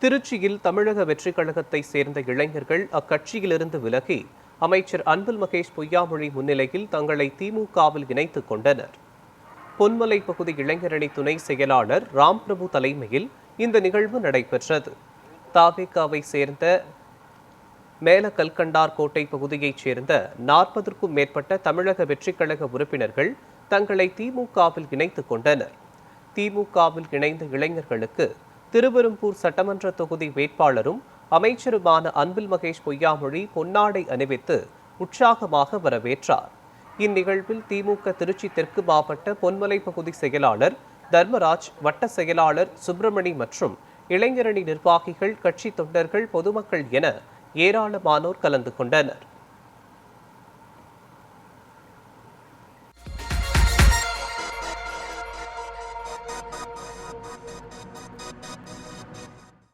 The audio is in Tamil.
திருச்சியில் தமிழக வெற்றிக் கழகத்தை சேர்ந்த இளைஞர்கள் அக்கட்சியிலிருந்து விலகி அமைச்சர் அன்பில் மகேஷ் பொய்யாமொழி முன்னிலையில் தங்களை திமுகவில் இணைத்துக் கொண்டனர். பொன்மலை பகுதி இளைஞரணி துணை செயலாளர் ராம்பிரபு தலைமையில் இந்த நிகழ்வு நடைபெற்றது. தவேகாவை சேர்ந்த மேலகல்கண்டார் கோட்டை பகுதியைச் சேர்ந்த 40க்கும் மேற்பட்ட தமிழக வெற்றிக் கழக உறுப்பினர்கள் தங்களை திமுகவில் இணைத்துக் கொண்டனர். திமுகவில் இணைந்த இளைஞர்களுக்கு திருவெரும்பூர் சட்டமன்ற தொகுதி வேட்பாளரும் அமைச்சருமான அன்பில் மகேஷ் பொய்யாமொழி பொன்னாடை அணிவித்து உற்சாகமாக வரவேற்றார். இந்நிகழ்வில் திமுக திருச்சி தெற்கு மாவட்ட பொன்மலை பகுதி செயலாளர் தர்மராஜ், வட்ட செயலாளர் சுப்பிரமணி மற்றும் இளைஞரணி நிர்வாகிகள், கட்சி தொண்டர்கள், பொதுமக்கள் என ஏராளமானோர் கலந்து கொண்டனர்.